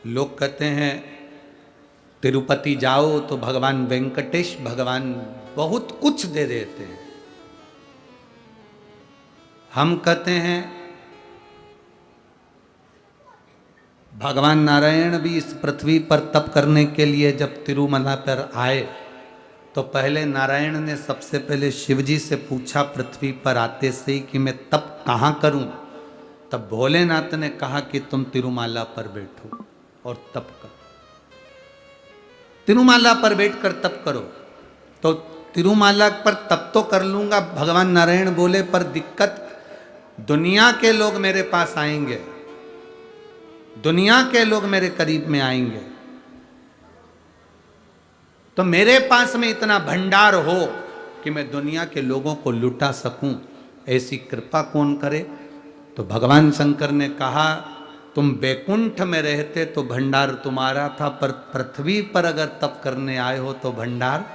लोग कहते हैं तिरुपति जाओ तो भगवान वेंकटेश भगवान बहुत कुछ दे देते हैं। हम कहते हैं भगवान नारायण भी इस पृथ्वी पर तप करने के लिए जब तिरुमला पर आए तो पहले नारायण ने सबसे पहले शिवजी से पूछा पृथ्वी पर आते से ही कि मैं तप कहाँ करूं। तब भोलेनाथ ने कहा कि तुम तिरुमाला पर बैठो और तप करो, तिरुमाला पर बैठकर तप करो। तो तिरुमाला पर तप तो कर लूंगा, भगवान नारायण बोले, पर दिक्कत दुनिया के लोग मेरे पास आएंगे, दुनिया के लोग मेरे करीब में आएंगे, तो मेरे पास में इतना भंडार हो कि मैं दुनिया के लोगों को लुटा सकूं, ऐसी कृपा कौन करे। तो भगवान शंकर ने कहा तुम बैकुंठ में रहते तो भंडार तुम्हारा था, पर पृथ्वी पर अगर तप करने आए हो तो भंडार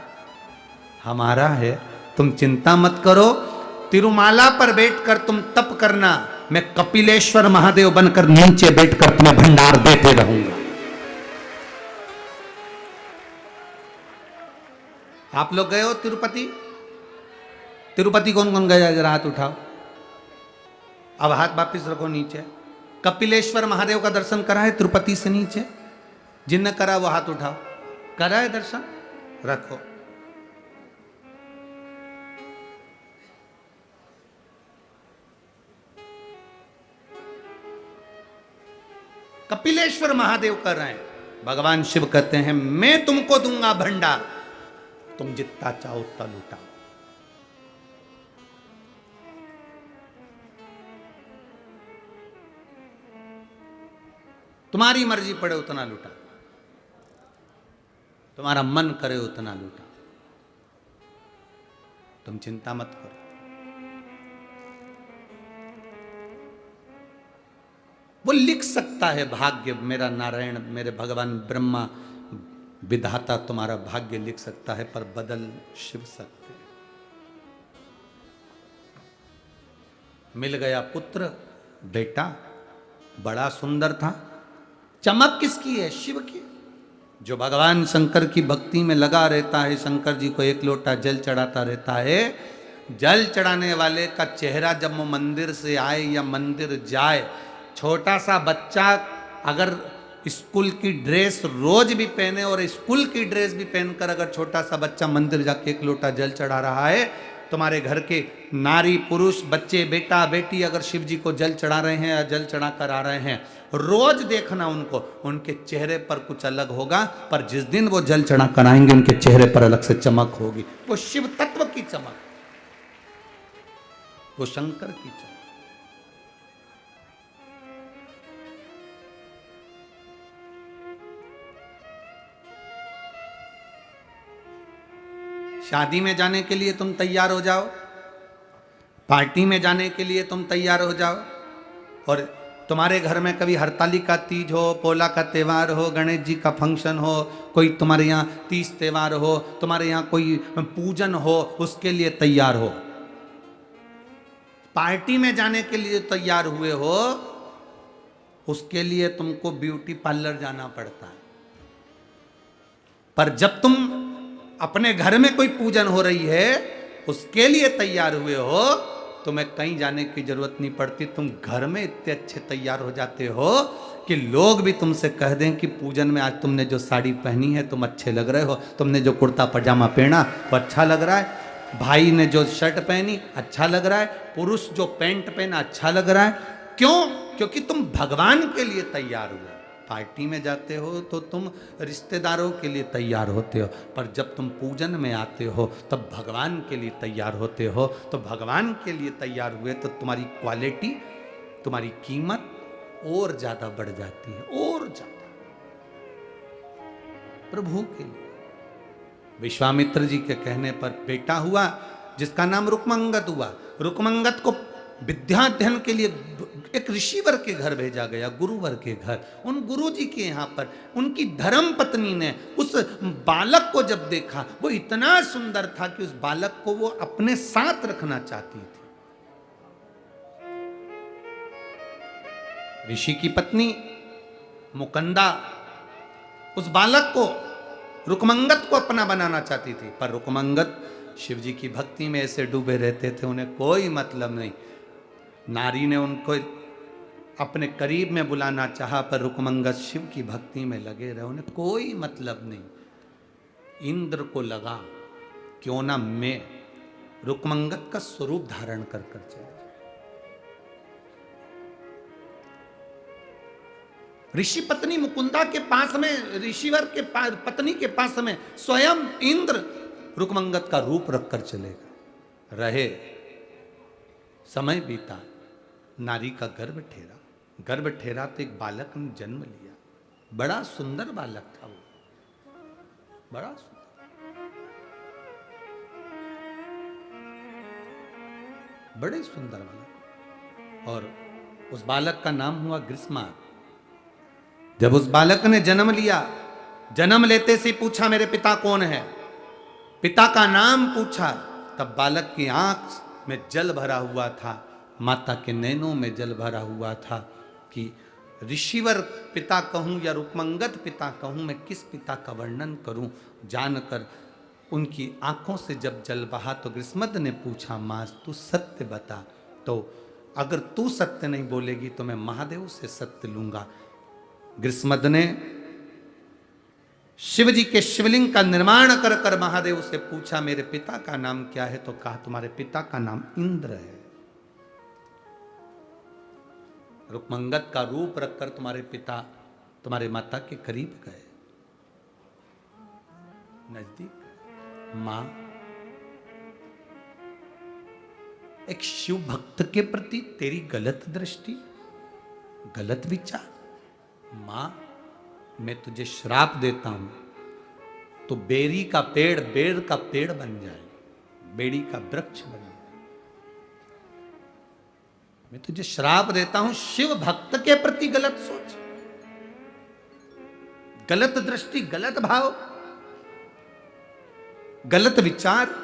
हमारा है। तुम चिंता मत करो, तिरुमाला पर बैठकर तुम तप करना, मैं कपिलेश्वर महादेव बनकर नीचे बैठकर तुम्हें भंडार देते रहूंगा। आप लोग गए हो तिरुपति? तिरुपति कौन कौन गया जरा हाथ उठाओ। अब हाथ वापिस रखो नीचे। कपिलेश्वर महादेव का दर्शन करा है तिरुपति से नीचे? जिनने करा वो हाथ उठाओ। करा है दर्शन? रखो। कपिलेश्वर महादेव कर रहे हैं। भगवान शिव कहते हैं मैं तुमको दूंगा भंडार, तुम जितना चाहो उतना लूटाओ। तुम्हारी मर्जी पड़े उतना लूटा, तुम्हारा मन करे उतना लूटा, तुम चिंता मत करो। वो लिख सकता है भाग्य, मेरा नारायण, मेरे भगवान ब्रह्मा विधाता तुम्हारा भाग्य लिख सकता है, पर बदल शिव सकते। मिल गया पुत्र, बेटा बड़ा सुंदर था। चमक किसकी है? शिव की। जो भगवान शंकर की भक्ति में लगा रहता है, शंकर जी को एक लोटा जल चढ़ाता रहता है, जल चढ़ाने वाले का चेहरा जब वो मंदिर से आए या मंदिर जाए, छोटा सा बच्चा अगर स्कूल की ड्रेस रोज भी पहने और स्कूल की ड्रेस भी पहनकर अगर छोटा सा बच्चा मंदिर जाके एक लोटा जल चढ़ा रहा है, तुम्हारे घर के नारी पुरुष बच्चे बेटा बेटी अगर शिव जी को जल चढ़ा रहे हैं या जल चढ़ा कर आ रहे हैं, रोज देखना उनको, उनके चेहरे पर कुछ अलग होगा, पर जिस दिन वो जल चढ़ा कर आएंगे उनके चेहरे पर अलग से चमक होगी। वो शिव तत्व की चमक, वो शंकर की चमक। शादी में जाने के लिए तुम तैयार हो जाओ, पार्टी में जाने के लिए तुम तैयार हो जाओ, और तुम्हारे घर में कभी हरतालिका तीज हो, पोला का त्यौहार हो, गणेश जी का फंक्शन हो, कोई तुम्हारे यहाँ तीज त्यौहार हो, तुम्हारे यहाँ कोई पूजन हो, उसके लिए तैयार हो। पार्टी में जाने के लिए तैयार हुए हो, उसके लिए तुमको ब्यूटी पार्लर जाना पड़ता है। पर जब तुम अपने घर में कोई पूजन हो रही है, उसके लिए तैयार हुए हो, तुम्हें कहीं जाने की जरूरत नहीं पड़ती। तुम घर में इतने अच्छे तैयार हो जाते हो कि लोग भी तुमसे कह दें कि पूजन में आज तुमने जो साड़ी पहनी है तुम अच्छे लग रहे हो, तुमने जो कुर्ता पजामा पहना वो अच्छा लग रहा है, भाई ने जो शर्ट पहनी अच्छा लग रहा है, पुरुष जो पैंट पहना अच्छा लग रहा है। क्यों? क्योंकि तुम भगवान के लिए तैयार हुए। पार्टी में जाते हो तो तुम रिश्तेदारों के लिए तैयार होते हो, पर जब तुम पूजन में आते हो तब भगवान के लिए तैयार होते हो। तो भगवान के लिए तैयार हुए तो तुम्हारी क्वालिटी, तुम्हारी कीमत और ज्यादा बढ़ जाती है, और ज्यादा प्रभु के लिए। विश्वामित्र जी के कहने पर बेटा हुआ जिसका नाम रुक्मंगत हुआ। रुक्मंगत को विद्याध्ययन के लिए एक ऋषिवर के घर भेजा गया, गुरुवर के घर। उन गुरु जी के यहाँ पर उनकी धर्म पत्नी ने उस बालक को जब देखा, वो इतना सुंदर था कि उस बालक को वो अपने साथ रखना चाहती थी। ऋषि की पत्नी मुकंदा उस बालक को, रुकमंगत को अपना बनाना चाहती थी, पर रुकमंगत शिव जी की भक्ति में ऐसे डूबे रहते थे, उन्हें कोई मतलब नहीं। नारी ने उनको अपने करीब में बुलाना चाहा, पर रुकमंगत शिव की भक्ति में लगे रहे, उन्हें कोई मतलब नहीं। इंद्र को लगा क्यों ना मैं रुकमंगत का स्वरूप धारण कर कर चले। ऋषि पत्नी मुकुंदा के पास में, ऋषिवर के पत्नी के पास में स्वयं इंद्र रुकमंगत का रूप रखकर चलेगा। रहे, समय बीता, नारी का गर्भ ठहरा। गर्भ ठहरा तो एक बालक ने जन्म लिया। बड़ा सुंदर बालक था वो, बड़ा सुंदर। बड़े सुंदर बालक, और उस बालक का नाम हुआ ग्रीष्मा। जब उस बालक ने जन्म लिया, जन्म लेते से पूछा मेरे पिता कौन है, पिता का नाम पूछा, तब बालक की आंख में जल भरा हुआ था, माता के नैनों में जल भरा हुआ था कि ऋषिवर पिता कहूं या रुकमंगत पिता कहूं, मैं किस पिता का वर्णन करूं। जानकर उनकी आंखों से जब जल बहा तो ग्रीष्मद ने पूछा, मां तू सत्य बता, तो अगर तू सत्य नहीं बोलेगी तो मैं महादेव से सत्य लूंगा। ग्रीष्मद ने शिव जी के शिवलिंग का निर्माण कर कर महादेव से पूछा मेरे पिता का नाम क्या है, तो कहा तुम्हारे पिता का नाम इंद्र है। रुकमंगत का रूप रखकर तुम्हारे पिता तुम्हारे माता के करीब गए, नजदीक। मां, एक शिव भक्त के प्रति तेरी गलत दृष्टि, गलत विचार। मां, मैं तुझे श्राप देता हूं, तो बेरी का पेड़ बेर का पेड़ बन जाए, बेड़ी का वृक्ष बन जाए। मैं तुझे श्राप देता हूं, शिव भक्त के प्रति गलत सोच, गलत दृष्टि, गलत भाव, गलत विचार।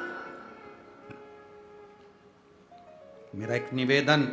मेरा एक निवेदन